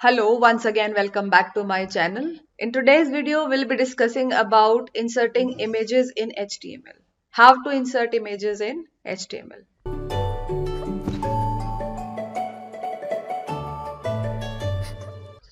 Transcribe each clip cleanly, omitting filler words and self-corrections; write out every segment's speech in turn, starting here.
Hello, once again welcome back to my channel. In today's video we'll be discussing about inserting images in HTML. How to insert images in HTML.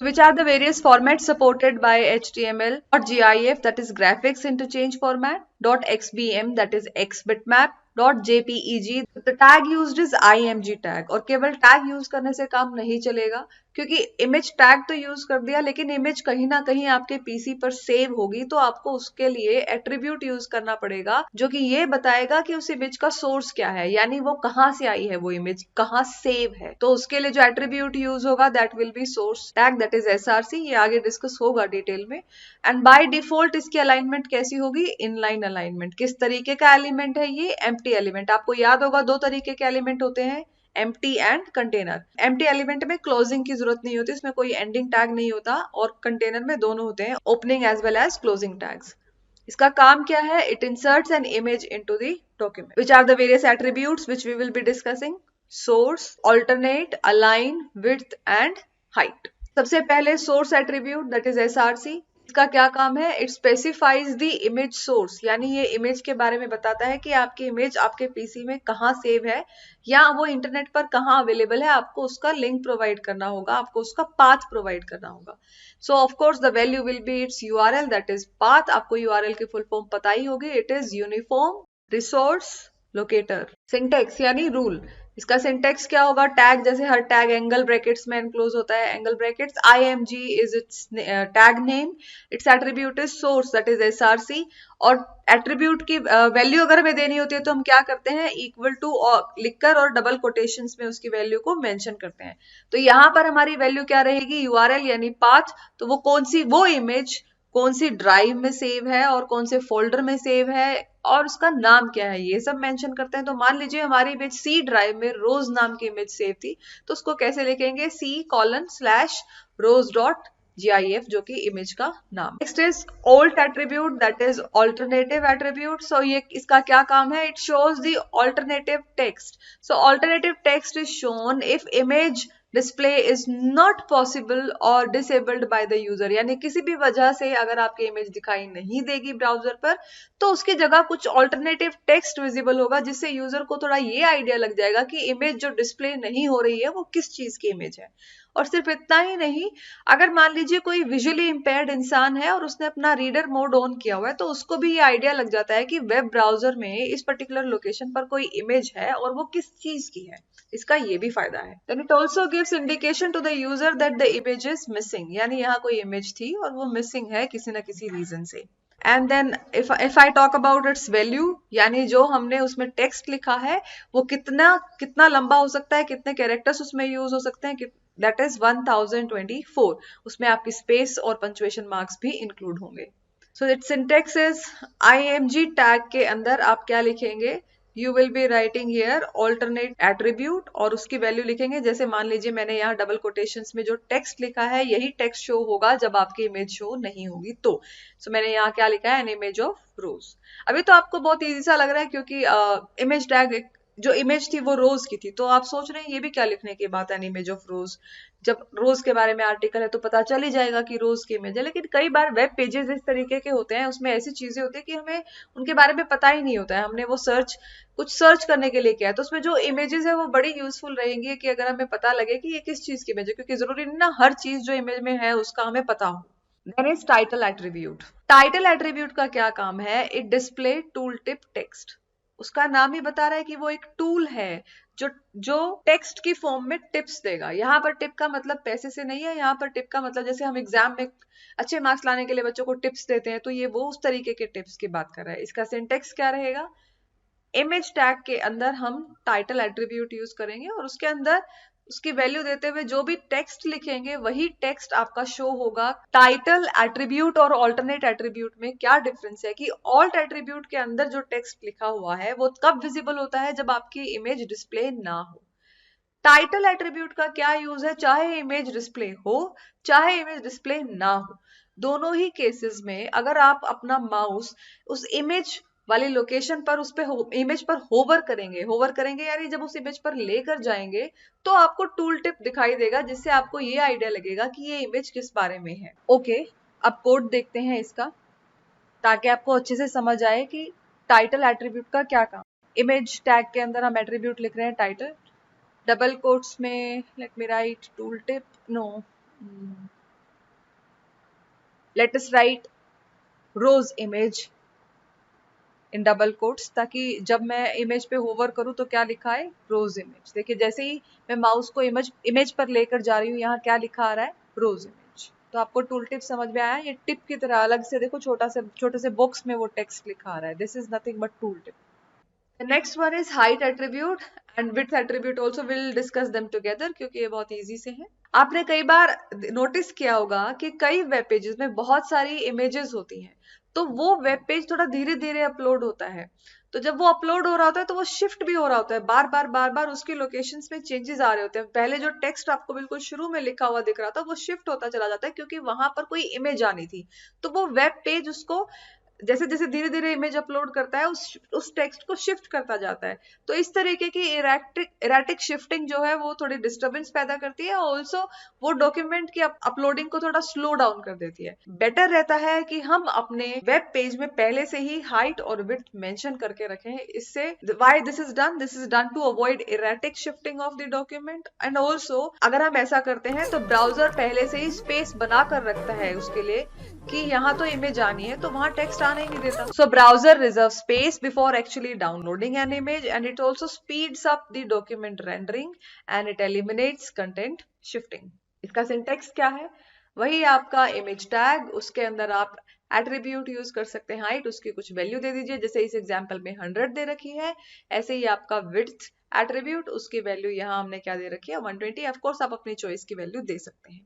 Which are the various formats supported by HTML? .gif, that is graphics interchange format, .xbm, that is xbitmap, .jpeg. The tag used is img tag और केवल tag use करने से काम नहीं चलेगा क्योंकि image tag तो use कर दिया लेकिन इमेज कहीं ना कहीं आपके पीसी पर सेव होगी तो आपको उसके लिए एट्रीब्यूट यूज करना पड़ेगा जो कि ये बताएगा कि उस इमेज का सोर्स क्या है, यानी वो कहाँ से आई है, वो इमेज कहाँ सेव है। तो उसके लिए जो एट्रीब्यूट यूज होगा that will be source tag, that is SRC. ये आगे डिस्कस होगा डिटेल में। एंड बाय डिफॉल्ट इसकी अलाइनमेंट कैसी होगी? Inline alignment. किस तरीके का एलिमेंट है ये? Empty element. आपको याद होगा दो तरीके के एलिमेंट होते हैं, empty and container. Empty element में क्लोजिंग की जरूरत नहीं होती, इसमें कोई एंडिंग टैग नहीं होता, और कंटेनर में दोनों होते हैं, opening as well as closing tags. इसका काम क्या है? It inserts an image into the document. Which are the various attributes which we will be discussing? Source, alternate, align, width and height. सबसे पहले source attribute, that is SRC. इसका क्या काम है? It specifies the image source, यानी ये image के बारे में बताता है कि आपकी इमेज आपके पीसी में कहाँ सेव है या वो इंटरनेट पर कहाँ अवेलेबल है। आपको उसका लिंक प्रोवाइड करना होगा, आपको उसका पाथ प्रोवाइड करना होगा। So of course the value will be its URL, that is path. आपको यूआरएल की फुल फॉर्म पता ही होगी, it is uniform resource locator. Syntax यानी रूल। इसका सिंटेक्स क्या होगा? टैग, जैसे हर टैग एंगल ब्रैकेट्स में एनक्लोज होता है, angle brackets. img is its tag name, its attribute is source, that is SRC. और एट्रीब्यूट की वैल्यू अगर हमें देनी होती है तो हम क्या करते हैं? इक्वल टू लिखकर और डबल कोटेशंस में उसकी वैल्यू को मेंशन करते हैं। तो यहाँ पर हमारी वैल्यू क्या रहेगी? यूआरएल यानी पाथ। तो वो कौन सी, वो इमेज कौन सी ड्राइव में सेव है और कौन से फोल्डर में सेव है और उसका नाम क्या है, ये सब मेंशन करते हैं। तो मान लीजिए हमारी इमेज सी ड्राइव में रोज नाम की इमेज सेव थी, तो उसको कैसे लिखेंगे? c:/rose.gif, जो कि इमेज का नाम। Next is alt attribute, that is alternative attribute. So ये इसका क्या काम है? It shows the alternative text. So alternative text is shown if image display is not possible और डिसेबल्ड बाय द यूजर, यानी किसी भी वजह से अगर आपकी इमेज दिखाई नहीं देगी ब्राउजर पर तो उसकी जगह कुछ ऑल्टरनेटिव टेक्स्ट विजिबल होगा जिससे यूजर को थोड़ा ये आइडिया लग जाएगा कि इमेज जो डिस्प्ले नहीं हो रही है वो किस चीज की इमेज है। और सिर्फ इतना ही नहीं, अगर मान लीजिए कोई विजुअली इंपेयर्ड इंसान है और उसने अपना रीडर मोड ऑन किया हुआ है तो उसको भी ये आइडिया लग जाता है कि वेब ब्राउजर में इस पर्टिकुलर लोकेशन पर कोई इमेज है और वो किस चीज की है। इसका ये भी फायदा है। Then it also gives indication to the user that the image is missing, यानी यहाँ कोई इमेज थी और वो मिसिंग है किसी ना किसी रीजन से। And then if I talk about its value, यानी जो हमने उसमें टेक्स्ट लिखा है वो कितना कितना लंबा हो सकता है, कितने कैरेक्टर्स उसमें यूज हो सकते हैं, दैट इज 1024। उसमें आपकी स्पेस और पंक्चुएशन मार्क्स भी इंक्लूड होंगे। So its syntax is img tag के अंदर आप क्या लिखेंगे? You will be writing here alternate attribute और उसकी वैल्यू लिखेंगे। जैसे मान लीजिए मैंने यहाँ डबल कोटेशंस में जो टेक्स्ट लिखा है यही टेक्स्ट शो होगा जब आपकी इमेज शो नहीं होगी तो। सो मैंने यहाँ क्या लिखा है? एन इमेज ऑफ रोज। अभी तो आपको बहुत इजी सा लग रहा है क्योंकि इमेज टैग जो इमेज थी वो रोज की थी, तो आप सोच रहे हैं ये भी क्या लिखने की बात है, एन इमेज ऑफ रोज। जब रोज के बारे में आर्टिकल है तो पता चल ही जाएगा कि रोज की इमेज है। लेकिन कई बार वेब पेजेस इस तरीके के होते हैं, उसमें ऐसी चीजें होती है कि हमें उनके बारे में पता ही नहीं होता है, हमने वो कुछ सर्च करने के लिए किया है, तो उसमें जो इमेजेस है वो बड़ी यूजफुल रहेंगी कि अगर हमें पता लगे कि ये किस चीज की इमेज है, क्योंकि जरूरी नहीं ना हर चीज जो इमेज में है उसका हमें पता हो। Then is title attribute. Title attribute का क्या काम है? It display tool tip text. उसका नाम ही बता रहा है कि वो एक टूल है जो टेक्स्ट की फॉर्म में टिप्स देगा। यहाँ पर टिप का मतलब पैसे से नहीं है, यहाँ पर टिप का मतलब जैसे हम एग्जाम में अच्छे मार्क्स लाने के लिए बच्चों को टिप्स देते हैं, तो ये वो उस तरीके के टिप्स की बात कर रहा है। इसका सिंटेक्स क्या रहेगा? इमेज टैग के अंदर हम टाइटल एट्रीब्यूट यूज करेंगे और उसके अंदर उसकी वैल्यू देते हुए जो भी टेक्स्ट लिखेंगे वही टेक्स्ट आपका शो होगा। टाइटल एट्रीब्यूट और ऑल्टरनेट एट्रीब्यूट में क्या डिफरेंस है कि ऑल्ट एट्रीब्यूट के अंदर जो टेक्स्ट लिखा हुआ है वो कब विजिबल होता है? जब आपकी इमेज डिस्प्ले ना हो। टाइटल एट्रीब्यूट का क्या यूज है? चाहे इमेज डिस्प्ले हो चाहे इमेज डिस्प्ले ना हो, दोनों ही केसेस में अगर आप अपना माउस उस इमेज वाली लोकेशन पर उस पे इमेज पर होवर करेंगे यानी जब उस इमेज पर लेकर जाएंगे तो आपको टूल टिप दिखाई देगा, जिससे आपको ये आइडिया लगेगा कि ये इमेज किस बारे में है। ओके, अब कोड देखते हैं इसका, ताकि आपको अच्छे से समझ आए कि टाइटल एट्रीब्यूट का क्या काम। इमेज टैग के अंदर हम एट्रीब्यूट लिख रहे हैं टाइटल, डबल कोट्स में let me write tool tip, no, let us write rose image in double quotes, ताकि जब मैं इमेज पे होवर करूं तो क्या लिखा है, रोज इमेज। देखिए जैसे ही मैं माउस को इमेज पर लेकर जा रही हूँ, यहाँ क्या लिखा आ रहा है, रोज इमेज। तो आपको टूल टिप समझ में आया, ये टिप की तरह अलग से देखो छोटे से बॉक्स में वो टेक्स्ट लिखा आ रहा है, this is nothing but tool tip. The next one is height attribute and width attribute also, will discuss them together क्योंकि ये बहुत इजी से है। आपने कई बार नोटिस किया होगा कि कई वेब पेजेस में बहुत सारी इमेजेस होती हैं, तो वो वेब पेज थोड़ा धीरे धीरे अपलोड होता है। तो जब वो अपलोड हो रहा होता है तो वो शिफ्ट भी हो रहा होता है, बार बार उसकी लोकेशंस में चेंजेस आ रहे होते हैं। पहले जो टेक्स्ट आपको बिल्कुल शुरू में लिखा हुआ दिख रहा था वो शिफ्ट होता चला जाता है क्योंकि वहां पर कोई इमेज आनी थी, तो वो वेब पेज उसको जैसे जैसे धीरे धीरे इमेज अपलोड करता है उस टेक्स्ट को शिफ्ट करता जाता है। तो इस तरीके की इरेटिक शिफ्टिंग जो है वो थोड़ी डिस्टरबेंस पैदा करती है, ऑल्सो वो डॉक्यूमेंट की अपलोडिंग को थोड़ा स्लो डाउन कर देती है। बेटर रहता है कि हम अपने वेब पेज में पहले से ही हाइट और विड्थ मेंशन करके रखें। इससे why this is done to avoid erratic shifting of the document, and also अगर हम ऐसा करते हैं तो ब्राउजर पहले से ही स्पेस बना कर रखता है उसके लिए कि यहाँ तो इमेज आनी है, तो वहां टेक्स्ट आने ही नहीं देता। So browser reserve space before actually downloading an image and it also speeds up the document rendering and it eliminates content shifting. इसका सिंटेक्स क्या है, वही आपका इमेज टैग, उसके अंदर आप एट्रीब्यूट यूज कर सकते हैं, हाइट उसकी कुछ वैल्यू दे दीजिए, जैसे इस एग्जांपल में 100 दे रखी है। ऐसे ही आपका विड्थ एट्रीब्यूट, उसकी वैल्यू यहाँ हमने क्या दे रखी है, 120। ऑफ कोर्स आप अपनी चॉइस की वैल्यू दे सकते हैं।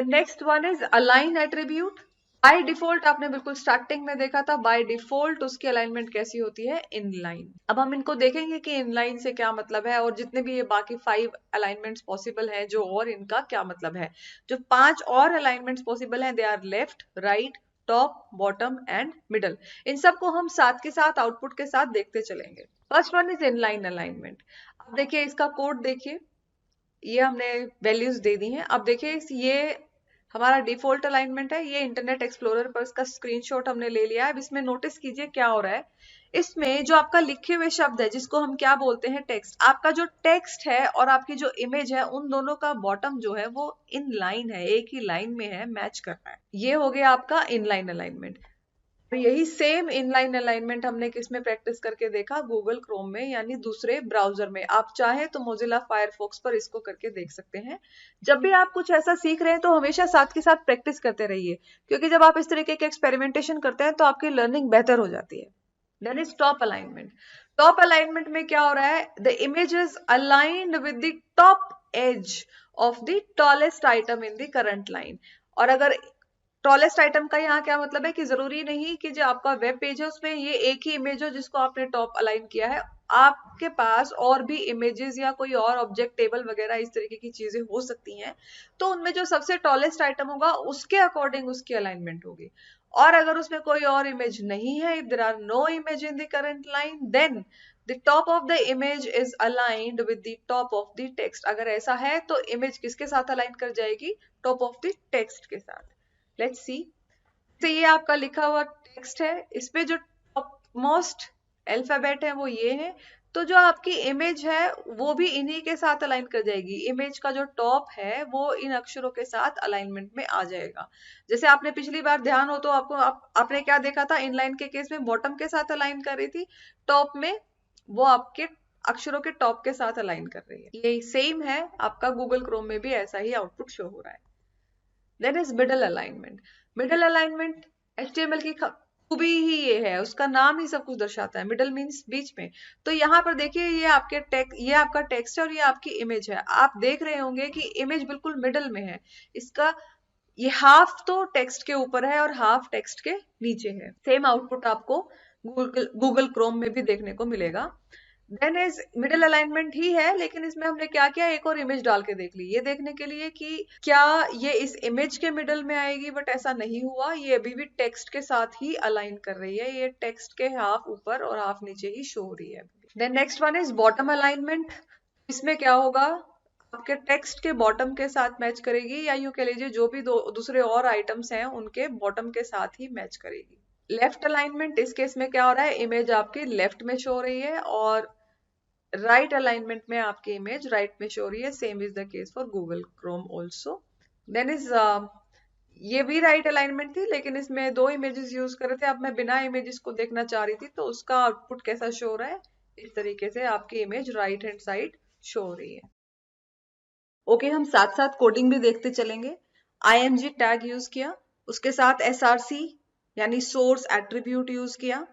Next one is align attribute. By default आपने बिल्कुल स्टार्टिंग में देखा था, बाय डिफॉल्ट उसकी अलाइनमेंट कैसी होती है, इनलाइन। अब हम इनको देखेंगे कि इनलाइन से क्या मतलब है, और जितने भी ये बाकी 5 अलाइनमेंट्स पॉसिबल हैं जो, और इनका क्या मतलब है। जो 5 और अलाइनमेंट्स पॉसिबल हैं, they are left, right, top, bottom and middle. इन सबको हम साथ के साथ आउटपुट के साथ देखते चलेंगे। First one is inline alignment. अब देखिए इसका कोड देखिए, ये हमने वैल्यूज दे दी हैं। अब देखिए ये हमारा डिफॉल्ट अलाइनमेंट है, ये इंटरनेट एक्सप्लोरर पर इसका स्क्रीनशॉट हमने ले लिया है। अब इसमें नोटिस कीजिए क्या हो रहा है, इसमें जो आपका लिखे हुए शब्द है जिसको हम क्या बोलते हैं, टेक्स्ट, आपका जो टेक्स्ट है और आपकी जो इमेज है उन दोनों का बॉटम जो है वो इन लाइन है, एक ही लाइन में है, मैच कर रहा है। ये हो गया आपका इनलाइन अलाइनमेंट। यही सेम इनलाइन अलाइनमेंट हमने किसमें प्रैक्टिस करके देखा, गूगल क्रोम में, यानी दूसरे ब्राउजर में। आप चाहे तो मोजिला फायरफॉक्स पर इसको करके देख सकते हैं। जब भी आप कुछ ऐसा सीख रहे हैं तो हमेशा साथ के साथ प्रैक्टिस करते रहिए, क्योंकि जब आप इस तरीके के एक्सपेरिमेंटेशन करते हैं तो आपकी लर्निंग बेहतर हो जाती है। Then is top alignment. Top alignment में क्या हो रहा है, the image is aligned with the top edge of the tallest item in the current line. और अगर टॉलेस्ट आइटम का यहाँ क्या मतलब है कि जरूरी नहीं कि जो आपका वेब पेज है उसमें ये एक ही इमेज हो जिसको आपने टॉप अलाइन किया है, आपके पास और भी इमेजेस या कोई और ऑब्जेक्ट टेबल वगैरह इस तरीके की चीजें हो सकती हैं, तो उनमें जो सबसे टॉलेस्ट आइटम होगा उसके अकॉर्डिंग उसकी अलाइनमेंट होगी। और अगर उसमें कोई और इमेज नहीं है, if there are no image in the current line, then the top of the image is aligned with the top of the text. अगर ऐसा है तो इमेज किसके साथ अलाइन कर जाएगी, टॉप ऑफ द टेक्स्ट के साथ। लेट्स सी, तो ये आपका लिखा हुआ टेक्स्ट है, इसमें जो टॉप मोस्ट अल्फाबेट है वो ये है, तो जो आपकी इमेज है वो भी इन्हीं के साथ अलाइन कर जाएगी। इमेज का जो टॉप है वो इन अक्षरों के साथ अलाइनमेंट में आ जाएगा। जैसे आपने पिछली बार ध्यान हो तो आपने क्या देखा था, इनलाइन के केस में बॉटम के साथ अलाइन कर रही थी, टॉप में वो आपके अक्षरों के टॉप के साथ अलाइन कर रही है। ये सेम है आपका गूगल क्रोम में भी ऐसा ही आउटपुट शो हो रहा है। Then is middle alignment. Middle alignment HTML की खूबी ही ये है, उसका नाम ही सब कुछ दर्शाता है। मिडल मीन्स बीच में। तो यहाँ पर देखिए ये आपका टेक्स्ट है और ये आपकी इमेज है। आप देख रहे होंगे कि इमेज बिल्कुल मिडल में है, इसका ये हाफ तो टेक्स्ट के ऊपर है और हाफ टेक्स्ट के नीचे है। सेम आउटपुट आपको गूगल क्रोम में भी देखने को मिलेगा। देन इज मिडिल अलाइनमेंट ही है, लेकिन इसमें हमने क्या किया, एक और इमेज डाल के देख ली, ये देखने के लिए कि क्या ये इस इमेज के मिडल में आएगी, बट ऐसा नहीं हुआ, ये अभी भी टेक्स्ट के साथ ही अलाइन कर रही है, ये टेक्स्ट के हाफ ऊपर और हाफ नीचे ही शो हो रही है। Then next one is bottom alignment. इसमें क्या होगा, आपके टेक्स्ट के बॉटम के साथ मैच करेगी, या यूं कह लीजिए जो भी दूसरे और आइटम्स हैं उनके बॉटम के साथ ही मैच करेगी। लेफ्ट अलाइनमेंट, इस केस में क्या हो रहा है, इमेज आपकी लेफ्ट में शो हो रही है और राइट अलाइनमेंट में आपकी इमेज राइट में शो हो रही है। Same is the case for Google Chrome also. Then is ये भी राइट अलाइनमेंट थी, लेकिन इसमें दो इमेजेस यूज कर रहे थे। अब मैं बिना इमेजेस को देखना चाह रही थी, तो उसका आउटपुट कैसा शो हो रहा है, इस तरीके से आपकी image right hand side show हो रही है। ओके, हम साथ साथ कोडिंग भी देखते चलेंगे। IMG टैग यूज किया, उसके साथ SRC यानी सोर्स एट्रीब्यूट यूज किया,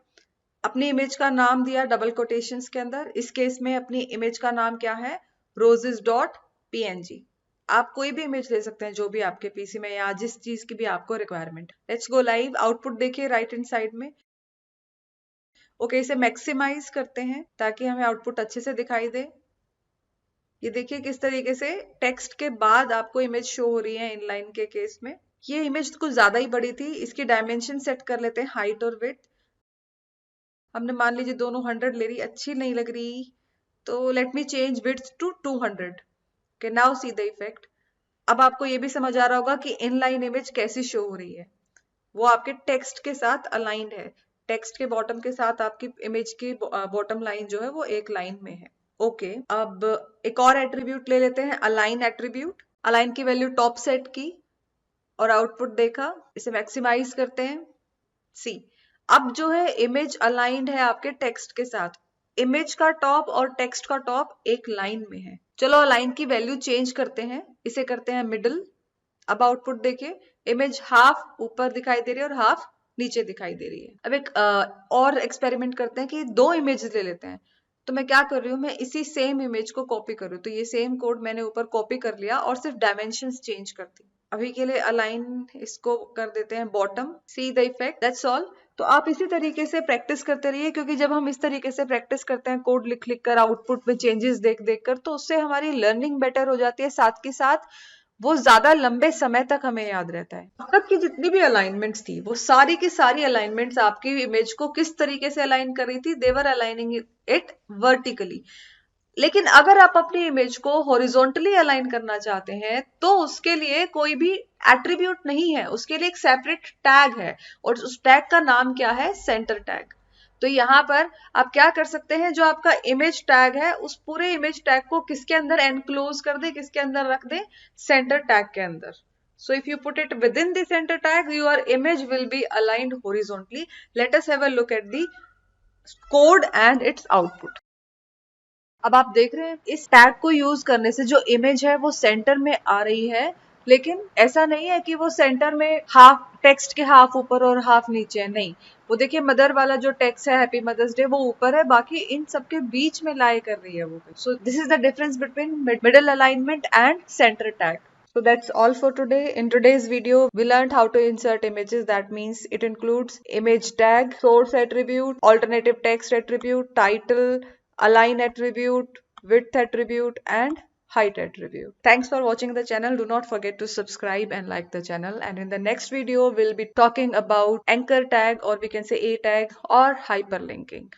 अपनी इमेज का नाम दिया डबल कोटेशंस के अंदर। इस केस में अपनी इमेज का नाम क्या है, roses.png। आप कोई भी इमेज ले सकते हैं जो भी आपके पीसी में या जिस चीज की भी आपको requirement. Let's go live, output देखिए राइट हैंड साइड में। ओके, इसे मैक्सिमाइज करते हैं ताकि हमें आउटपुट अच्छे से दिखाई दे। ये देखिए किस तरीके से टेक्स्ट के बाद आपको इमेज शो हो रही है इनलाइन के केस में। ये इमेज कुछ ज्यादा ही बड़ी थी, इसकी डायमेंशन सेट कर लेते हैं, हाइट और विड्थ। हमने मान लीजिए दोनों 100 ले रही, अच्छी नहीं लग रही, तो let me change width to 200। Okay, now see the effect. अब आपको ये भी समझ आ रहा होगा कि इनलाइन इमेज कैसी शो हो रही है, वो आपके टेक्स्ट के साथ अलाइंड है। टेक्स्ट के बॉटम के साथ आपकी इमेज की बॉटम लाइन जो है वो एक लाइन में है। ओके, अब एक और एट्रीब्यूट ले लेते हैं, अलाइन एट्रीब्यूट। अलाइन की वैल्यू टॉप सेट की और आउटपुट देखा, इसे मैक्सिमाइज करते हैं। सी, अब जो है इमेज अलाइंड है आपके टेक्स्ट के साथ, इमेज का टॉप और टेक्स्ट का टॉप एक लाइन में है। चलो अलाइन की वैल्यू चेंज करते हैं, इसे करते हैं मिडल। अब आउटपुट देखिए, इमेज हाफ ऊपर दिखाई दे रही है और हाफ नीचे दिखाई दे रही है। अब एक और एक्सपेरिमेंट करते हैं कि दो इमेजेस ले लेते हैं। तो मैं क्या कर रही हूँ, मैं इसी सेम इमेज को कॉपी कर रही हूँ, तो ये सेम कोड मैंने ऊपर कॉपी कर लिया और सिर्फ डायमेंशंस चेंज करती हूँ। अभी के लिए अलाइन इसको कर देते हैं bottom. C the effect, that's all. तो आप इसी तरीके से प्रैक्टिस करते रहिए, क्योंकि जब हम इस तरीके से प्रैक्टिस करते हैं कोड लिख लिख कर, आउटपुट में चेंजेस देख देख कर, तो उससे हमारी लर्निंग बेटर हो जाती है, साथ के साथ वो ज्यादा लंबे समय तक हमें याद रहता है। अब तक की जितनी भी अलाइनमेंट्स थी, वो सारी की सारी अलाइनमेंट्स आपकी इमेज को किस तरीके से अलाइन कर रही थी, देवर अलाइनिंग इट वर्टिकली। लेकिन अगर आप अपनी इमेज को हॉरिजॉन्टली अलाइन करना चाहते हैं, तो उसके लिए कोई भी एट्रीब्यूट नहीं है, उसके लिए एक सेपरेट टैग है, और उस टैग का नाम क्या है, सेंटर टैग। तो यहाँ पर आप क्या कर सकते हैं, जो आपका इमेज टैग है उस पूरे इमेज टैग को किसके अंदर एनक्लोज कर दे, किसके अंदर रख दे, सेंटर टैग के अंदर। So if you put it within the center tag, your image will be aligned horizontally. Let us have a look at the code and its output. अब आप देख रहे हैं इस टैग को यूज करने से जो इमेज है वो सेंटर में आ रही है, लेकिन ऐसा नहीं है कि वो सेंटर में हाफ टेक्स्ट के हाफ ऊपर और हाफ नीचे है, नहीं। वो देखिए मदर वाला जो टेक्स्ट है, हैप्पी मदर्स डे, वो ऊपर है, बाकी इन सबके बीच में लाई कर रही है वो। So this is the difference between middle alignment and centre tag. So that's all for today. In today's video, we learned how to insert images. That means it includes image tag, source attribute, alternative text attribute, title, align attribute, width attribute, and height attribute. Thanks for watching the channel. Do not forget to subscribe and like the channel. And in the next video, we'll be talking about anchor tag, or we can say A tag, or hyperlinking.